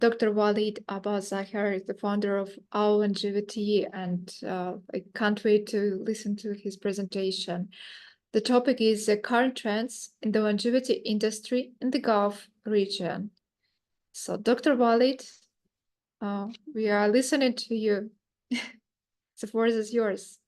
Dr. Walid Abbas Zaher is the founder of Longevity, and I can't wait to listen to his presentation. The topic is the current trends in the longevity industry in the Gulf region. So, Dr. Walid, we are listening to you. The floor is yours.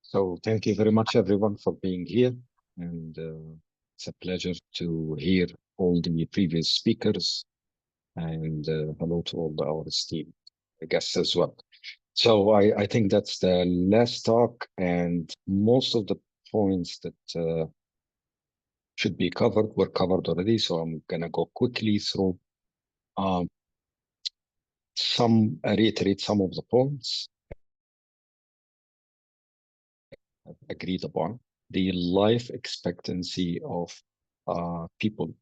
So thank you very much, everyone, for being here. And it's a pleasure to hear all the previous speakers. And hello to all our esteemed guests as well. So I think that's the last talk, and most of the points that should be covered were covered already. So I'm going to go quickly through reiterate some of the points agreed upon. The life expectancy of people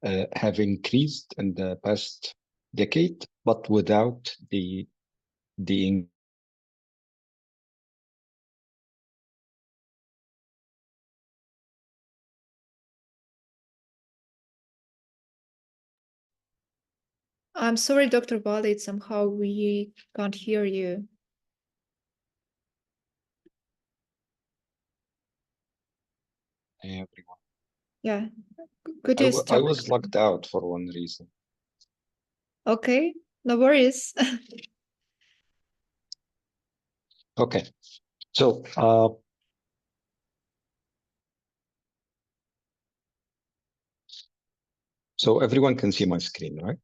have increased in the past decade, but without the I'm sorry, Dr. Walid, somehow we can't hear you. everyone. Yeah, could you stop? I was locked out for one reason. Okay, no worries. Okay, so so everyone can see my screen, right?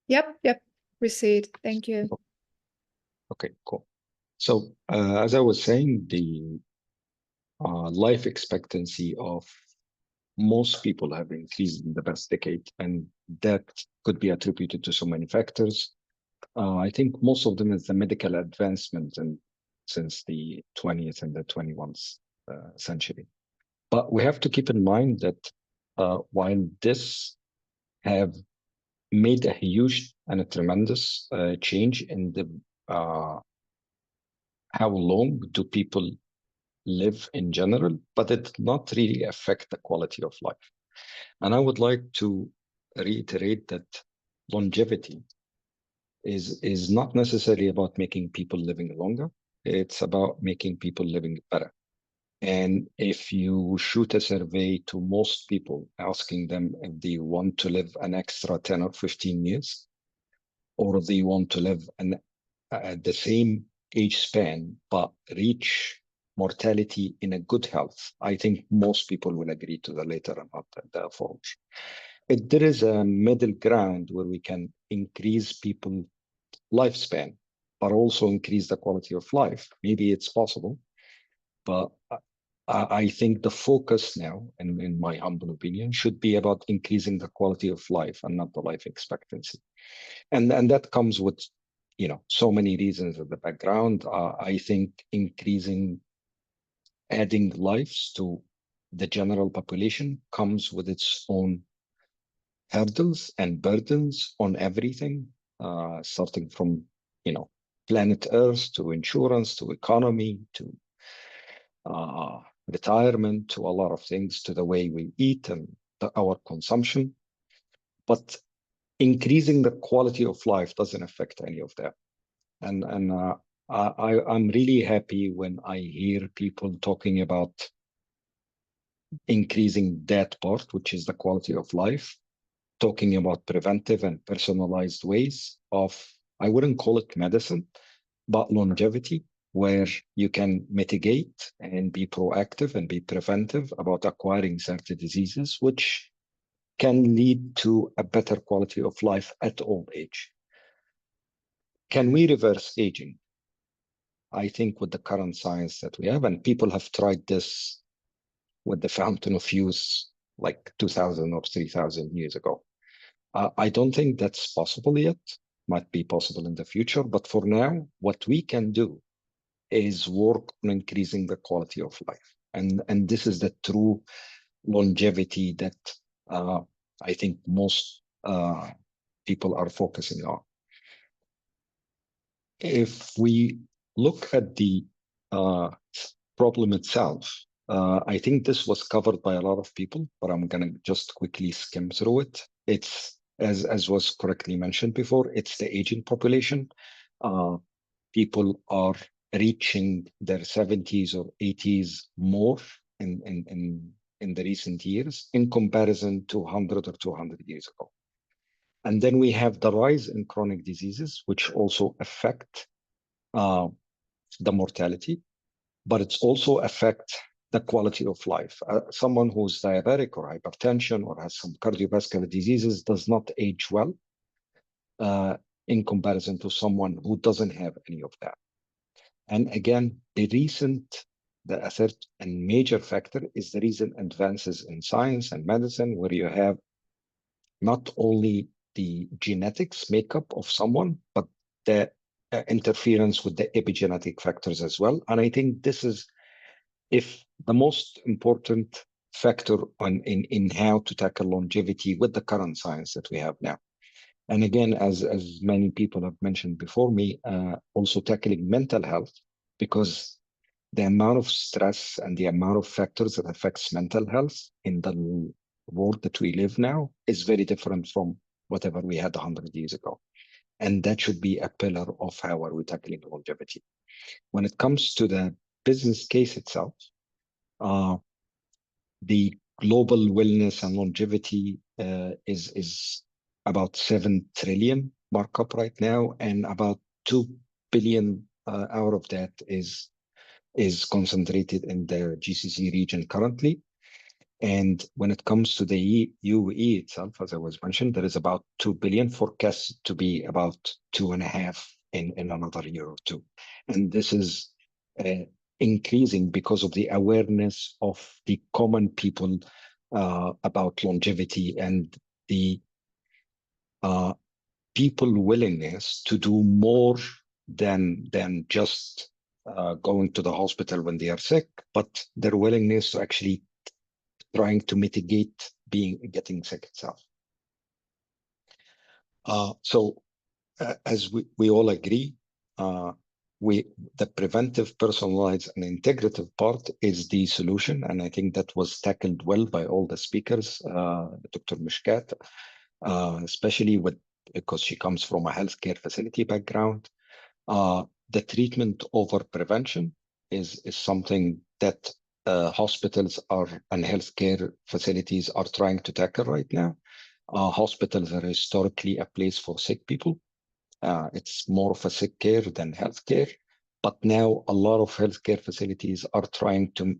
Yep, we see it. Thank you. Okay, cool. So as I was saying, the life expectancy of most people have increased in the past decade, and that could be attributed to so many factors. I think most of them is the medical advancement and since the 20th and the 21st century. But we have to keep in mind that while this have made a huge and a tremendous change in the how long do people live in general, but it did not really affect the quality of life. And I would like to reiterate that longevity is not necessarily about making people living longer. It's about making people living better. And if you shoot a survey to most people, asking them if they want to live an extra 10 or 15 years, or they want to live the same age span, but reach mortality in a good health, I think most people will agree to the latter and not the former. There is a middle ground where we can increase people's lifespan, but also increase the quality of life. Maybe it's possible, but I think the focus now, in my humble opinion, should be about increasing the quality of life and not the life expectancy. And that comes with, so many reasons at the background. I think adding lives to the general population comes with its own hurdles and burdens on everything, starting from, planet Earth to insurance, to economy, to retirement, to a lot of things, to the way we eat and our consumption. But increasing the quality of life doesn't affect any of that. And I'm really happy when I hear people talking about increasing that part, which is the quality of life, talking about preventive and personalized ways of, I wouldn't call it medicine, but longevity, where you can mitigate and be proactive and be preventive about acquiring certain diseases, which can lead to a better quality of life at old age. Can we reverse aging? I think with the current science that we have, and people have tried this with the fountain of youth like 2000 or 3000 years ago. I don't think that's possible yet. Might be possible in the future, but for now, what we can do is work on increasing the quality of life. And this is the true longevity that I think most people are focusing on. If we look at the problem itself, I think this was covered by a lot of people, but I'm gonna just quickly skim through it. It's as was correctly mentioned before, it's the aging population. People are reaching their 70s or 80s more in the recent years in comparison to 100 or 200 years ago. And then we have the rise in chronic diseases, which also affect the mortality, but it's also affect the quality of life. Someone who's diabetic or hypertension or has some cardiovascular diseases does not age well in comparison to someone who doesn't have any of that. And again, the third and major factor is the recent advances in science and medicine, where you have not only the genetics makeup of someone, but the interference with the epigenetic factors as well. And I think this is if the most important factor in how to tackle longevity with the current science that we have now. And again, as many people have mentioned before me, also tackling mental health, because the amount of stress and the amount of factors that affects mental health in the world that we live now is very different from whatever we had 100 years ago. And that should be a pillar of how are we tackling longevity. When it comes to the business case itself, the global wellness and longevity is about 7 trillion markup right now, and about 2 billion out of that is concentrated in the GCC region currently. And when it comes to the UAE itself, as I was mentioned, there is about 2 billion forecast to be about 2.5 in another year or two. And this is increasing because of the awareness of the common people about longevity and the people willingness to do more than just going to the hospital when they are sick, but their willingness to actually trying to mitigate getting sick itself. So as we all agree, the preventive, personalized, and integrative part is the solution, and I think that was tackled well by all the speakers, Dr. Mishkat, especially because she comes from a healthcare facility background. The treatment over prevention is something that hospitals and healthcare facilities are trying to tackle right now. Hospitals are historically a place for sick people. It's more of a sick care than healthcare. But now a lot of healthcare facilities are trying to,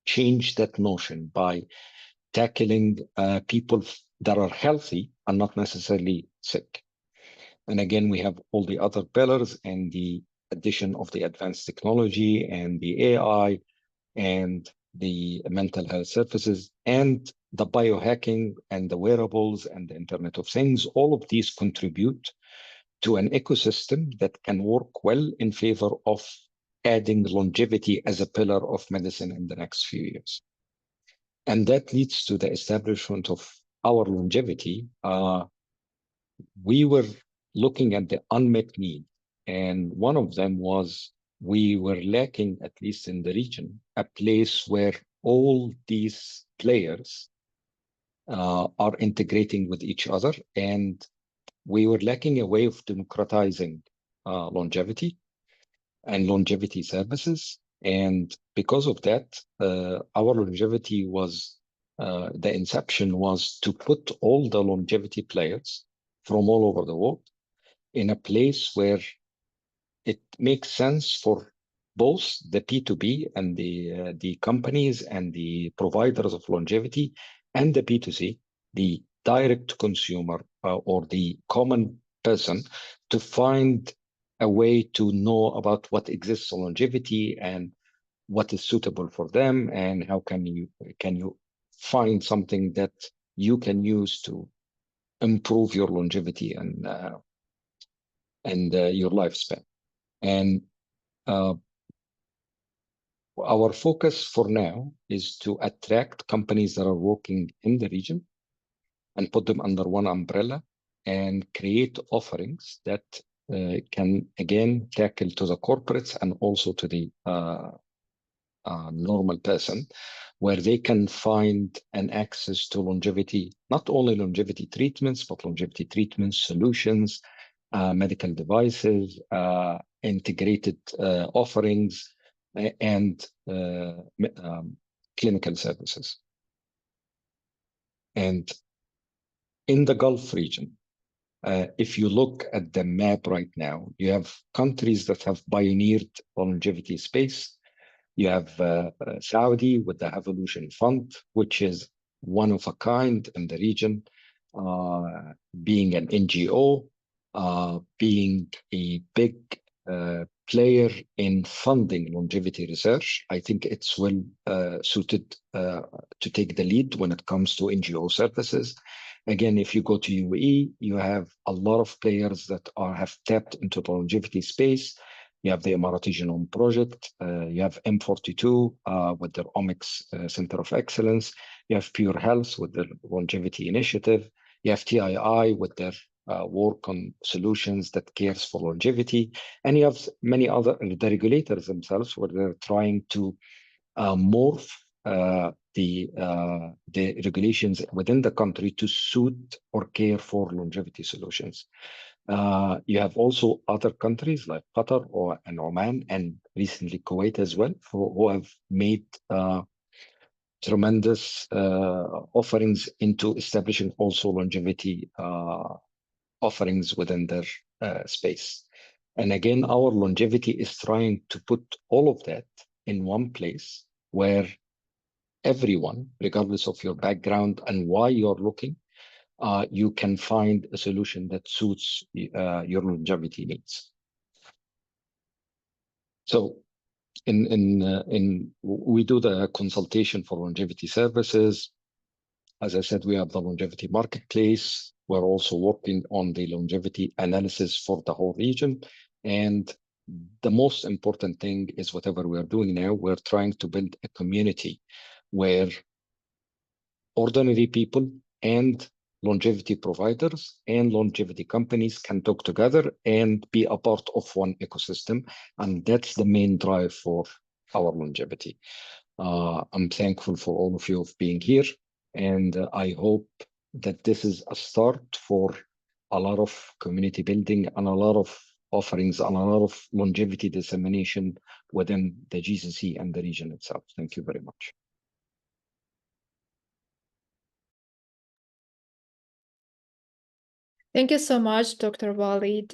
change that notion by tackling people that are healthy and not necessarily sick. And again, we have all the other pillars and the addition of the advanced technology and the AI and the mental health services and the biohacking and the wearables and the Internet of Things. All of these contribute to an ecosystem that can work well in favor of adding longevity as a pillar of medicine in the next few years. And that leads to the establishment of our longevity. We were looking at the unmet need, and one of them was we were lacking, at least in the region, a place where all these players are integrating with each other, and we were lacking a way of democratizing longevity and longevity services. And because of that, our longevity was, the inception was to put all the longevity players from all over the world in a place where it makes sense for both the P2B and the companies and the providers of longevity and the P2C, the direct consumer or the common person, to find a way to know about what exists on longevity and what is suitable for them, and how can you find something that you can use to improve your longevity and your lifespan. And our focus for now is to attract companies that are working in the region and put them under one umbrella and create offerings that can again tackle to the corporates and also to the normal person, where they can find an access to longevity, not only longevity treatments, but longevity treatment solutions, medical devices, integrated offerings, and clinical services. And in the Gulf region, if you look at the map right now, you have countries that have pioneered longevity space. You have Saudi with the Evolution Fund, which is one of a kind in the region, being an NGO, being a big player in funding longevity research. I think it's well suited to take the lead when it comes to NGO services. Again, if you go to UAE, you have a lot of players that have tapped into the longevity space. You have the Emirati Genome Project. You have M42 with their Omics Center of Excellence. You have Pure Health with their Longevity Initiative. You have TII with their work on solutions that cares for longevity. And you have many other, the regulators themselves, where they're trying to morph the regulations within the country to suit or care for longevity solutions. You have also other countries like Qatar and Oman, and recently Kuwait as well, who have made tremendous offerings into establishing also longevity offerings within their space. And again, our longevity is trying to put all of that in one place where everyone, regardless of your background and why you're looking, you can find a solution that suits your longevity needs. So we do the consultation for longevity services. As I said, we have the longevity marketplace. We're also working on the longevity analysis for the whole region. And the most important thing is whatever we're doing now, we're trying to build a community where ordinary people and longevity providers and longevity companies can talk together and be a part of one ecosystem. And that's the main drive for our longevity. I'm thankful for all of you of being here. And I hope that this is a start for a lot of community building and a lot of offerings and a lot of longevity dissemination within the GCC and the region itself. Thank you very much. Thank you so much, Dr. Walid.